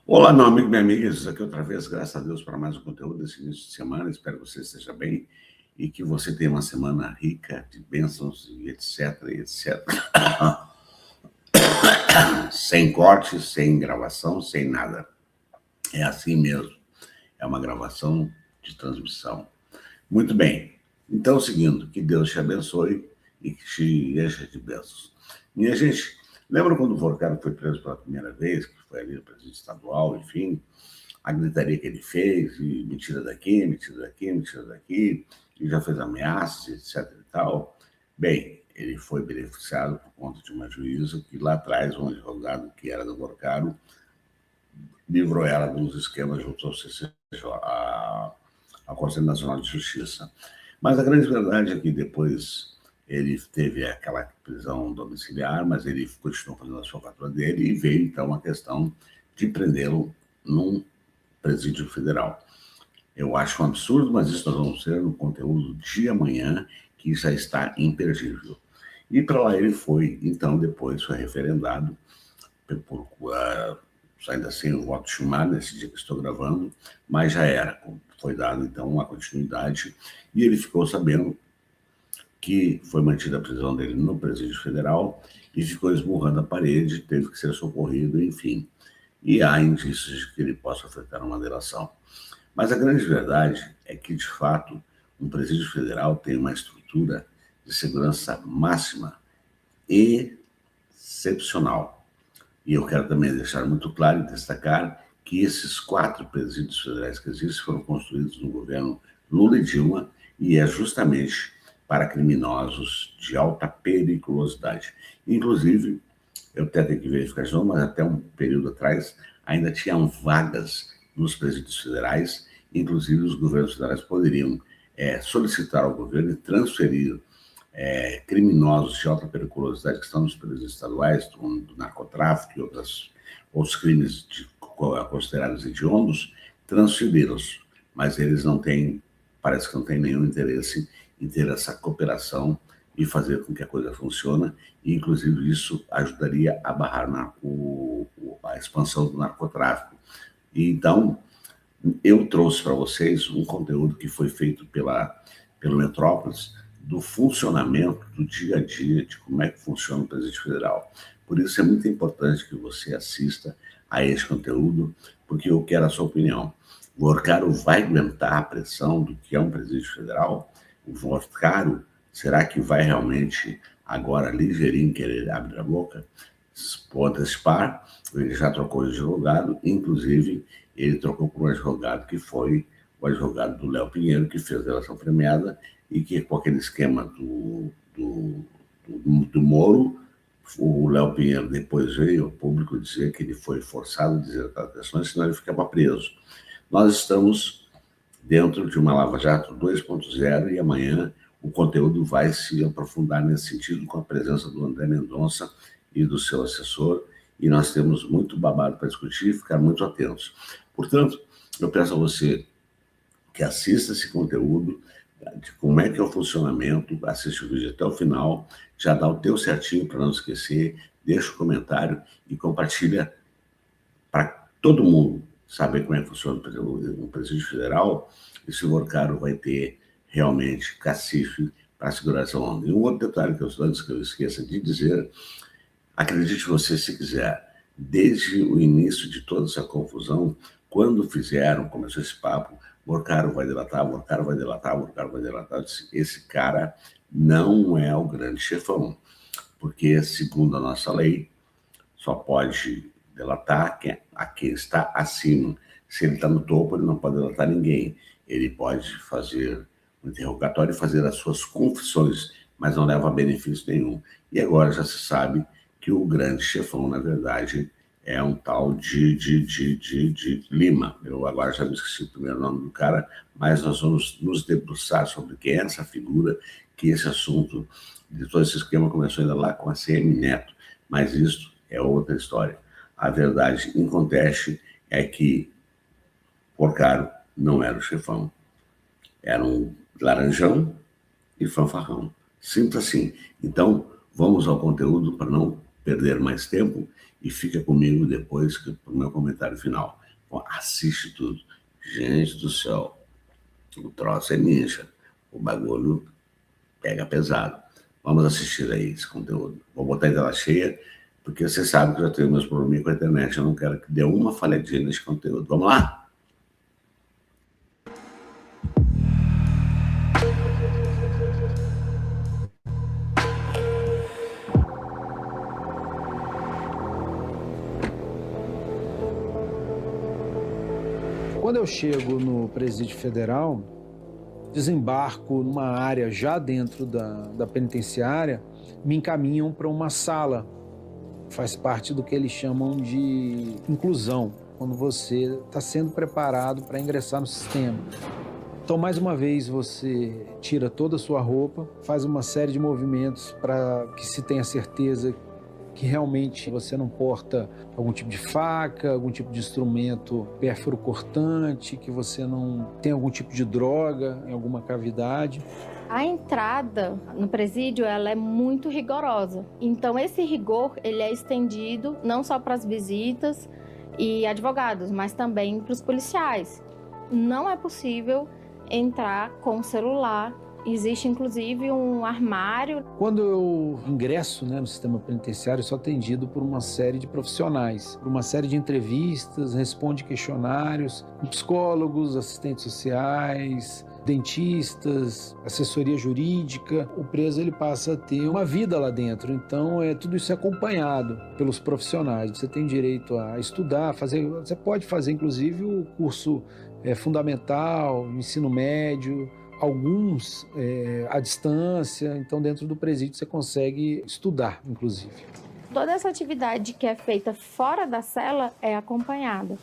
Olá, meu amigo, minha amiga, isso aqui outra vez, graças a Deus, para mais um conteúdo desse início de semana. Espero que você esteja bem e que você tenha uma semana rica de bênçãos e etc, e etc. Sem corte, sem gravação, sem nada. É assim mesmo. É uma gravação de transmissão. Muito bem. Então, seguindo, que Deus te abençoe e que te encha de bênçãos. Minha gente, lembra quando o Vorcaro foi preso pela primeira vez, que foi ali no presidente estadual, enfim, a gritaria que ele fez, e mentira daqui, mentira daqui, mentira daqui, e já fez ameaças, etc e tal. Bem, ele foi beneficiado por conta de uma juíza que lá atrás, um advogado que era do Vorcaro, livrou ela dos esquemas junto ao CCJ, a Conselho Nacional de Justiça. Mas a grande verdade é que depois ele teve aquela prisão domiciliar, mas ele continuou fazendo a sua fatura dele e veio então a questão de prendê-lo num presídio federal. Eu acho um absurdo, mas isso nós vamos ter no conteúdo de amanhã, que já está imperdível. E para lá ele foi, então depois foi referendado por ainda sem o voto de Schumann, nesse dia que estou gravando, mas já era. Foi dado, então, uma continuidade, e ele ficou sabendo que foi mantida a prisão dele no presídio federal e ficou esmurrando a parede, teve que ser socorrido, enfim. E há indícios de que ele possa afetar uma delação. Mas a grande verdade é que, de fato, um presídio federal tem uma estrutura de segurança máxima excepcional. E eu quero também deixar muito claro e destacar que esses 4 presídios federais que existem foram construídos no governo Lula e Dilma, e é justamente para criminosos de alta periculosidade. Inclusive, eu até tenho que verificar de novo, mas até um período atrás ainda tinham vagas nos presídios federais, inclusive os governos federais poderiam solicitar ao governo e transferir criminosos de alta periculosidade que estão nos presídios estaduais, do narcotráfico e outros crimes considerados hediondos, transferi-los. Mas eles não têm, parece que não têm nenhum interesse em ter essa cooperação e fazer com que a coisa funcione, e inclusive isso ajudaria a barrar a expansão do narcotráfico. E então, eu trouxe para vocês um conteúdo que foi feito pelo Metrópolis, do funcionamento do dia a dia, de como é que funciona o presídio federal. Por isso é muito importante que você assista a esse conteúdo, porque eu quero a sua opinião. O Vorcaro vai aguentar a pressão do que é um presídio federal? O Vorcaro, será que vai realmente agora ligeirinho querer abrir a boca? Pode antecipar, ele já trocou de advogado, inclusive ele trocou por um advogado que foi o advogado do Léo Pinheiro, que fez a delação premiada, e que com aquele esquema do Moro, o Léo Pinheiro depois veio ao público dizer que ele foi forçado a dizer aquelas questões, senão ele ficava preso. Nós estamos dentro de uma Lava Jato 2.0 e amanhã o conteúdo vai se aprofundar nesse sentido com a presença do André Mendonça e do seu assessor, e nós temos muito babado para discutir e ficar muito atentos. Portanto, eu peço a você que assista esse conteúdo, de como é que é o funcionamento, assiste o vídeo até o final, já dá o teu certinho para não esquecer, deixa o comentário e compartilha para todo mundo saber como é que funciona o presídio federal e se o Vorcaro vai ter realmente cacife para segurar essa onda. E um outro detalhe que antes que eu esqueça de dizer, acredite você se quiser, desde o início de toda essa confusão, quando começou esse papo, Vorcaro vai delatar, Vorcaro vai delatar, Vorcaro vai delatar. Esse cara não é o grande chefão, porque, segundo a nossa lei, só pode delatar quem está acima. Se ele está no topo, ele não pode delatar ninguém. Ele pode fazer um interrogatório e fazer as suas confissões, mas não leva a benefício nenhum. E agora já se sabe que o grande chefão, na verdade, é um tal de Lima. Eu agora já me esqueci o primeiro nome do cara, mas nós vamos nos debruçar sobre quem é essa figura, que esse assunto de todo esse esquema começou ainda lá com a CM Neto, mas isso é outra história. A verdade inconteste é que Vorcaro não era o chefão, era um laranjão e fanfarrão. Simples assim. Então, vamos ao conteúdo para não perder mais tempo e fica comigo depois para o meu comentário final. Bom, assiste tudo. Gente do céu, o troço é ninja. O bagulho pega pesado. Vamos assistir aí esse conteúdo. Vou botar em tela cheia, porque você sabe que eu já tenho meus problemas com a internet. Eu não quero que dê uma falhadinha nesse conteúdo. Vamos lá? Quando eu chego no Presídio Federal, desembarco numa área já dentro da penitenciária, me encaminham para uma sala. Faz parte do que eles chamam de inclusão, quando você está sendo preparado para ingressar no sistema. Então, mais uma vez, você tira toda a sua roupa, faz uma série de movimentos para que se tenha certeza que realmente você não porta algum tipo de faca, algum tipo de instrumento pérfuro cortante, que você não tem algum tipo de droga em alguma cavidade. A entrada no presídio, ela é muito rigorosa. Então, esse rigor, ele é estendido não só para as visitas e advogados, mas também para os policiais. Não é possível entrar com celular. Existe, inclusive, um armário. Quando eu ingresso, no sistema penitenciário, eu sou atendido por uma série de profissionais, por uma série de entrevistas, responde questionários, psicólogos, assistentes sociais, dentistas, assessoria jurídica. O preso ele passa a ter uma vida lá dentro, então tudo isso é acompanhado pelos profissionais. Você tem direito a estudar, você pode fazer inclusive o curso fundamental, ensino médio, alguns à distância, então dentro do presídio você consegue estudar, inclusive. Toda essa atividade que é feita fora da cela é acompanhada.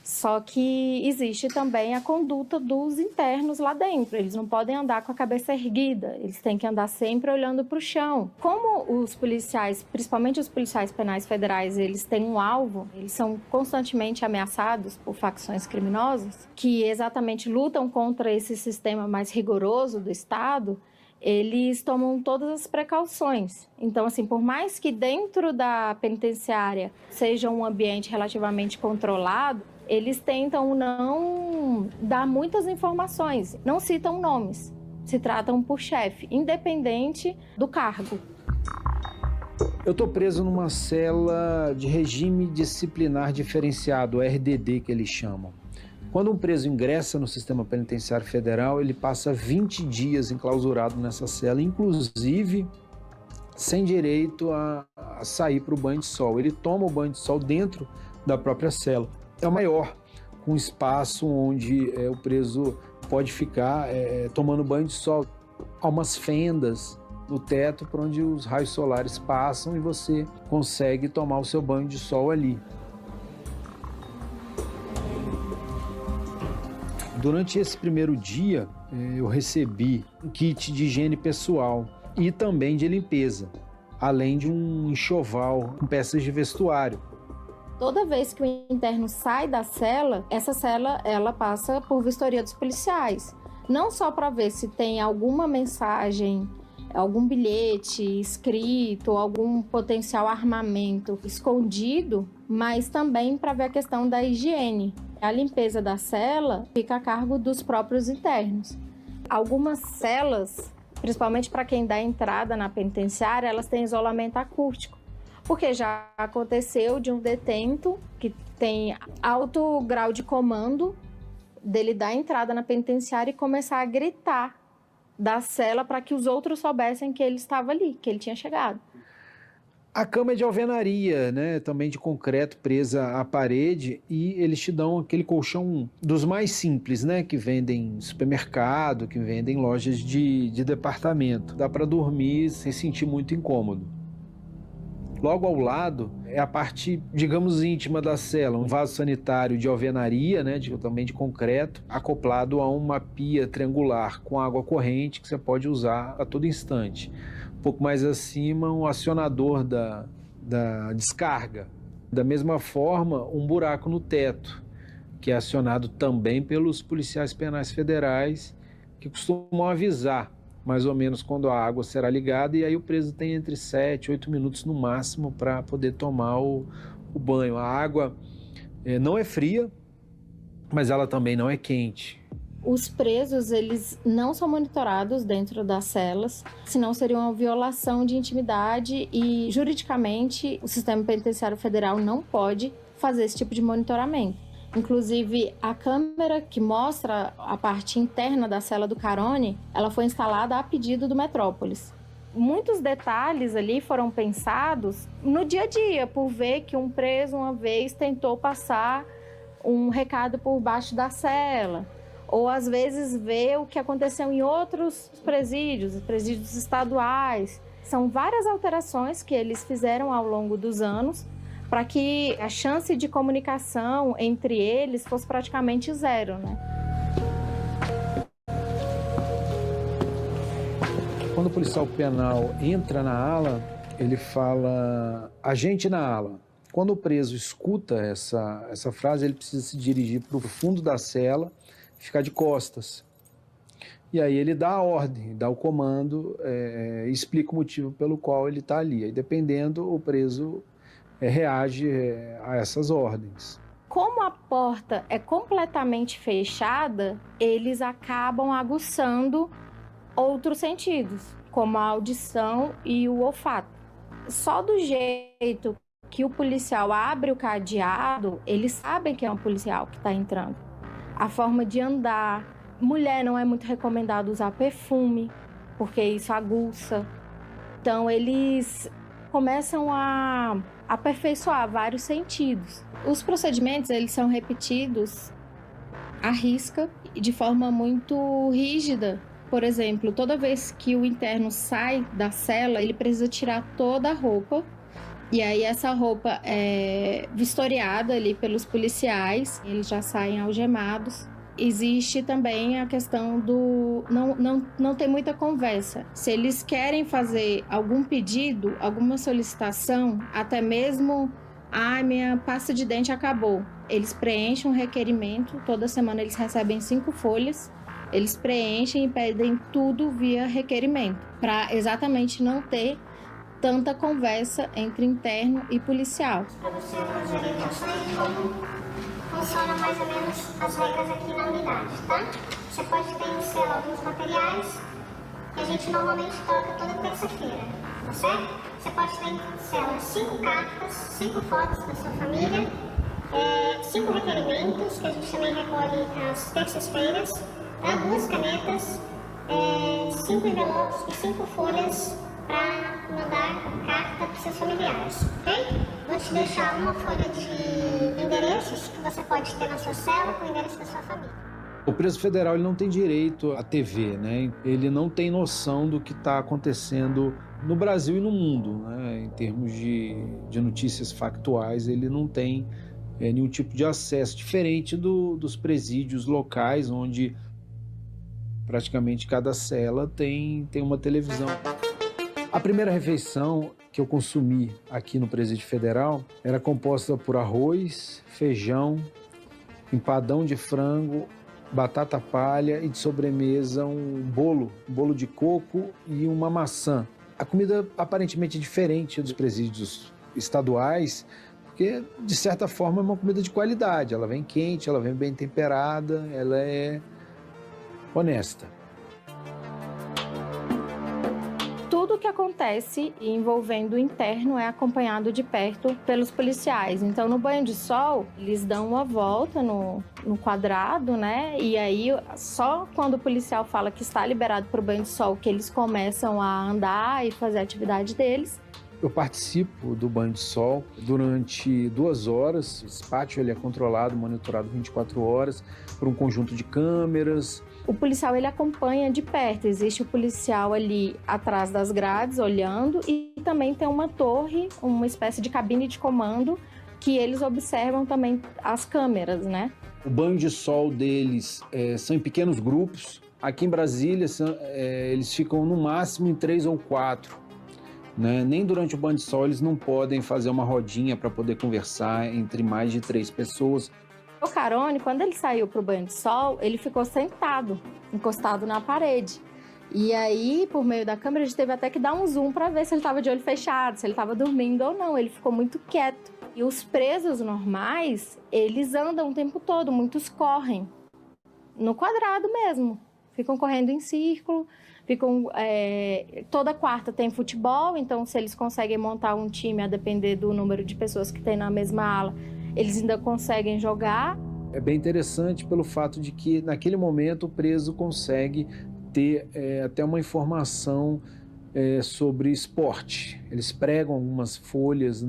Só que existe também a conduta dos internos lá dentro. Eles não podem andar com a cabeça erguida, eles têm que andar sempre olhando para o chão. Como os policiais, principalmente os policiais penais federais, eles têm um alvo, eles são constantemente ameaçados por facções criminosas, que exatamente lutam contra esse sistema mais rigoroso do Estado, eles tomam todas as precauções. Então, assim, por mais que dentro da penitenciária seja um ambiente relativamente controlado, eles tentam não dar muitas informações, não citam nomes, se tratam por chefe, independente do cargo. Eu estou preso numa cela de regime disciplinar diferenciado, RDD que eles chamam. Quando um preso ingressa no sistema penitenciário federal, ele passa 20 dias enclausurado nessa cela, inclusive sem direito a sair para o banho de sol. Ele toma o banho de sol dentro da própria cela. É o maior, com espaço onde o preso pode ficar tomando banho de sol. Há umas fendas no teto por onde os raios solares passam e você consegue tomar o seu banho de sol ali. Durante esse primeiro dia, eu recebi um kit de higiene pessoal e também de limpeza, além de um enxoval com peças de vestuário. Toda vez que o interno sai da cela, essa cela ela passa por vistoria dos policiais. Não só para ver se tem alguma mensagem, algum bilhete escrito, algum potencial armamento escondido, mas também para ver a questão da higiene. A limpeza da cela fica a cargo dos próprios internos. Algumas celas, principalmente para quem dá entrada na penitenciária, elas têm isolamento acústico. Porque já aconteceu de um detento que tem alto grau de comando dele dar entrada na penitenciária e começar a gritar da cela para que os outros soubessem que ele estava ali, que ele tinha chegado. A cama é de alvenaria, também de concreto presa à parede, e eles te dão aquele colchão dos mais simples, que vendem em supermercado, que vendem em lojas de departamento. Dá para dormir sem sentir muito incômodo. Logo ao lado é a parte, digamos, íntima da cela, um vaso sanitário de alvenaria, também de concreto, acoplado a uma pia triangular com água corrente que você pode usar a todo instante. Um pouco mais acima, um acionador da descarga. Da mesma forma, um buraco no teto, que é acionado também pelos policiais penais federais, que costumam avisar mais ou menos quando a água será ligada, e aí o preso tem entre 7 e 8 minutos no máximo para poder tomar o banho. A água não é fria, mas ela também não é quente. Os presos, eles não são monitorados dentro das celas, senão seria uma violação de intimidade e, juridicamente, o Sistema Penitenciário Federal não pode fazer esse tipo de monitoramento. Inclusive, a câmera que mostra a parte interna da cela do Carone, ela foi instalada a pedido do Metrópolis. Muitos detalhes ali foram pensados no dia a dia, por ver que um preso uma vez tentou passar um recado por baixo da cela, ou às vezes ver o que aconteceu em outros presídios, os presídios estaduais. São várias alterações que eles fizeram ao longo dos anos para que a chance de comunicação entre eles fosse praticamente zero, né? Quando o policial penal entra na ala, ele fala agente na ala. Quando o preso escuta essa frase, ele precisa se dirigir para o fundo da cela, ficar de costas. E aí ele dá a ordem, dá o comando, explica o motivo pelo qual ele está ali. Aí, dependendo, o preso reage a essas ordens. Como a porta é completamente fechada, eles acabam aguçando outros sentidos, como a audição e o olfato. Só do jeito que o policial abre o cadeado, eles sabem que é um policial que está entrando. A forma de andar. Mulher não é muito recomendado usar perfume, porque isso aguça. Então, eles começam a aperfeiçoar vários sentidos. Os procedimentos, eles são repetidos à risca e de forma muito rígida. Por exemplo, toda vez que o interno sai da cela, ele precisa tirar toda a roupa. E aí essa roupa é vistoriada ali pelos policiais, eles já saem algemados. Existe também a questão do não ter muita conversa. Se eles querem fazer algum pedido, alguma solicitação, até mesmo, minha pasta de dente acabou. Eles preenchem um requerimento, toda semana eles recebem 5 folhas, eles preenchem e pedem tudo via requerimento, para exatamente não ter tanta conversa entre interno e policial. Para você algumas orientações de como funciona mais ou menos as regras aqui na unidade, tá? Você pode ter em cela alguns materiais que a gente normalmente toca toda terça-feira, tá certo? Você pode ter em cela 5 cartas, 5 fotos da sua família, 5 requerimentos que a gente também recolhe às terças-feiras, 2 canetas, 5 envelopes e 5 folhas para mandar carta para seus familiares, ok? Vou te deixar uma folha de endereços que você pode ter na sua cela com o endereço da sua família. O preso federal ele não tem direito à TV, né? Ele não tem noção do que está acontecendo no Brasil e no mundo, né? Em termos de notícias factuais, ele não tem nenhum tipo de acesso, diferente dos presídios locais, onde praticamente cada cela tem uma televisão. A primeira refeição que eu consumi aqui no Presídio Federal era composta por arroz, feijão, empadão de frango, batata palha e de sobremesa um bolo de coco e uma maçã. A comida aparentemente diferente dos presídios estaduais, porque de certa forma é uma comida de qualidade. Ela vem quente, ela vem bem temperada, ela é honesta. Tudo que acontece envolvendo o interno é acompanhado de perto pelos policiais. Então, no banho de sol, eles dão uma volta no quadrado, né? E aí, só quando o policial fala que está liberado para o banho de sol, que eles começam a andar e fazer a atividade deles. Eu participo do banho de sol durante 2 horas. Esse pátio ele é controlado, monitorado 24 horas por um conjunto de câmeras. O policial ele acompanha de perto. Existe o policial ali atrás das grades, olhando, e também tem uma torre, uma espécie de cabine de comando, que eles observam também as câmeras, né? O banho de sol deles são em pequenos grupos. Aqui em Brasília, eles ficam no máximo em 3 ou 4. Né? Nem durante o banho de sol eles não podem fazer uma rodinha para poder conversar entre mais de 3 pessoas. O Carone, quando ele saiu para o banho de sol, ele ficou sentado, encostado na parede. E aí, por meio da câmera, a gente teve até que dar um zoom para ver se ele estava de olho fechado, se ele estava dormindo ou não. Ele ficou muito quieto. E os presos normais, eles andam o tempo todo, muitos correm. No quadrado mesmo. Ficam correndo em círculo. Toda quarta tem futebol, então se eles conseguem montar um time a depender do número de pessoas que tem na mesma ala, eles ainda conseguem jogar. É bem interessante pelo fato de que, naquele momento, o preso consegue ter até uma informação sobre esporte. Eles pregam algumas folhas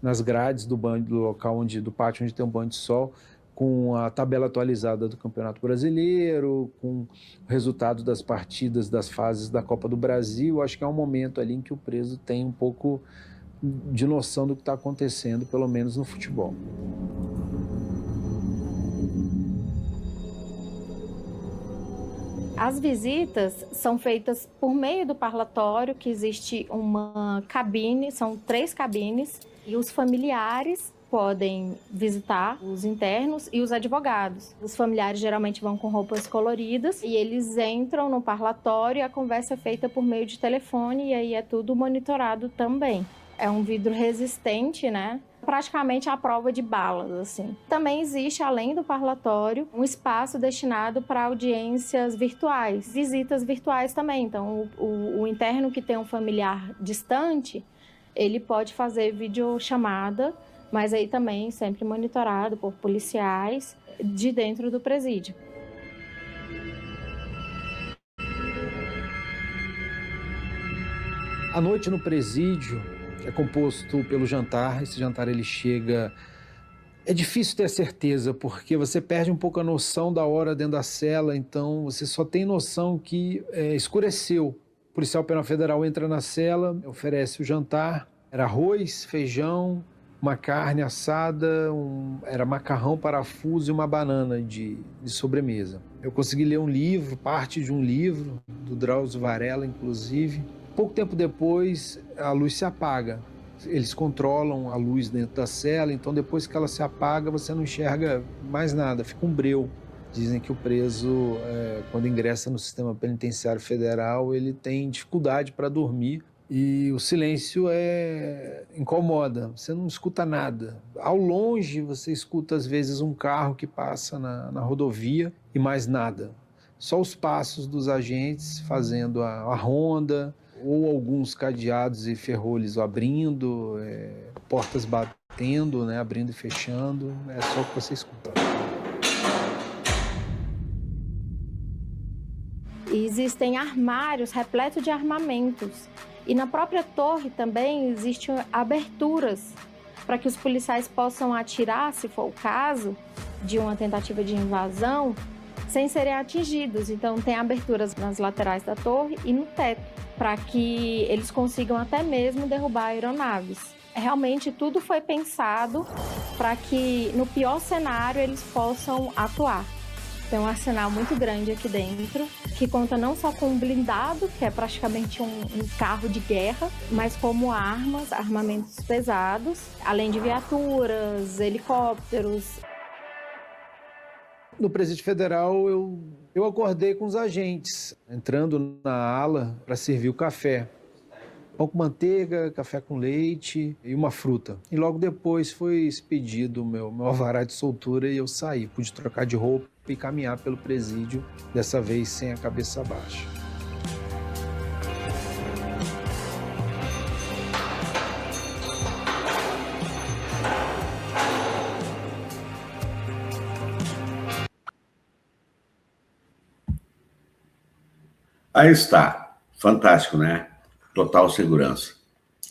nas grades do local do pátio onde tem um banho de sol, com a tabela atualizada do Campeonato Brasileiro, com o resultado das partidas das fases da Copa do Brasil. Acho que é um momento ali em que o preso tem um pouco de noção do que está acontecendo, pelo menos no futebol. As visitas são feitas por meio do parlatório, que existe uma cabine, são 3 cabines, e os familiares podem visitar os internos e os advogados. Os familiares geralmente vão com roupas coloridas e eles entram no parlatório e a conversa é feita por meio de telefone e aí é tudo monitorado também. É um vidro resistente, né? Praticamente à prova de balas, assim. Também existe, além do parlatório, um espaço destinado para audiências virtuais, visitas virtuais também. Então, o interno que tem um familiar distante, ele pode fazer videochamada, mas aí também sempre monitorado por policiais de dentro do presídio. A noite no presídio é composto pelo jantar. Esse jantar ele chega... É difícil ter certeza, porque você perde um pouco a noção da hora dentro da cela, então você só tem noção que escureceu. O policial penal federal entra na cela, oferece o jantar, era arroz, feijão, uma carne assada, era macarrão, parafuso e uma banana de sobremesa. Eu consegui ler um livro, parte de um livro, do Drauzio Varela, inclusive. Pouco tempo depois, a luz se apaga. Eles controlam a luz dentro da cela, então depois que ela se apaga, você não enxerga mais nada, fica um breu. Dizem que o preso, quando ingressa no sistema penitenciário federal, ele tem dificuldade para dormir e o silêncio incomoda, você não escuta nada. Ao longe, você escuta às vezes um carro que passa na rodovia e mais nada. Só os passos dos agentes fazendo a ronda, ou alguns cadeados e ferrolhos abrindo, portas batendo, né, abrindo e fechando, é só o que você escuta. Existem armários repletos de armamentos. E na própria torre também existem aberturas para que os policiais possam atirar, se for o caso, de uma tentativa de invasão, sem serem atingidos. Então tem aberturas nas laterais da torre e no teto, para que eles consigam até mesmo derrubar aeronaves. Realmente tudo foi pensado para que, no pior cenário, eles possam atuar. Tem um arsenal muito grande aqui dentro, que conta não só com um blindado, que é praticamente um carro de guerra, mas como armamentos pesados, além de viaturas, helicópteros. No Presídio Federal, eu acordei com os agentes, entrando na ala para servir o café. Pão com manteiga, café com leite e uma fruta. E logo depois foi expedido o meu alvará de soltura e eu saí. Pude trocar de roupa e caminhar pelo presídio, dessa vez sem a cabeça baixa. Aí está. Fantástico, né? Total segurança.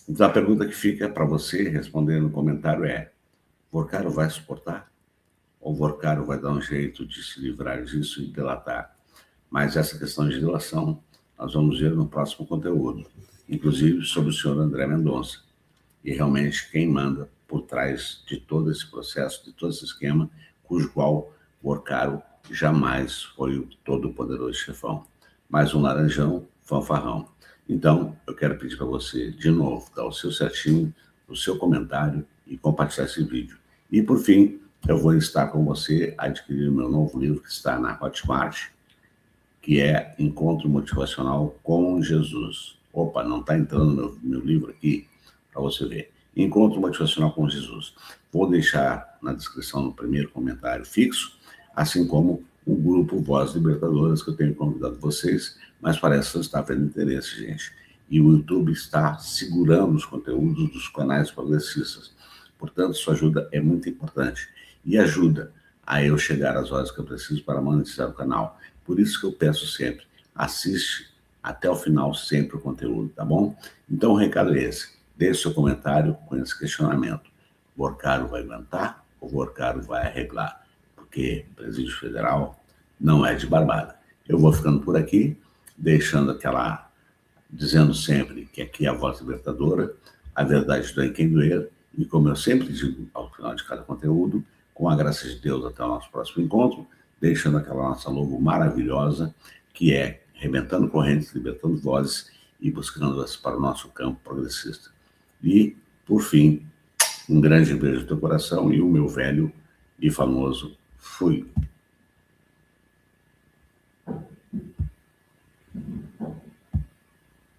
Então a pergunta que fica para você responder no comentário é: Vorcaro vai suportar? Ou Vorcaro vai dar um jeito de se livrar disso e delatar? Mas essa questão de delação nós vamos ver no próximo conteúdo, inclusive sobre o senhor André Mendonça. E realmente quem manda por trás de todo esse processo, de todo esse esquema, cujo qual Vorcaro jamais foi o todo-poderoso chefão. Mais um laranjão, fanfarrão. Então, eu quero pedir para você, de novo, dar o seu certinho, o seu comentário e compartilhar esse vídeo. E, por fim, eu vou estar com você a adquirir o meu novo livro que está na Hotmart, que é Encontro Motivacional com Jesus. Opa, não está entrando no meu livro aqui para você ver. Encontro Motivacional com Jesus. Vou deixar na descrição no primeiro comentário fixo, assim como o grupo Voz Libertadoras, que eu tenho convidado vocês, mas parece que não está tendo interesse, gente. E o YouTube está segurando os conteúdos dos canais progressistas. Portanto, sua ajuda é muito importante. E ajuda a eu chegar às horas que eu preciso para monetizar o canal. Por isso que eu peço sempre, assiste até o final sempre o conteúdo, tá bom? Então o recado é esse. Deixe seu comentário com esse questionamento. O Borcaro vai aguentar ou o Borcaro vai arreglar? Porque o Presídio Federal não é de barbada. Eu vou ficando por aqui, dizendo sempre que aqui é a Voz Libertadora, a verdade dói quem doer, e como eu sempre digo ao final de cada conteúdo, com a graça de Deus até o nosso próximo encontro, deixando aquela nossa logo maravilhosa, que é Rebentando Correntes, Libertando Vozes e buscando-as para o nosso campo progressista. E, por fim, um grande beijo no teu coração e o meu velho e famoso fui.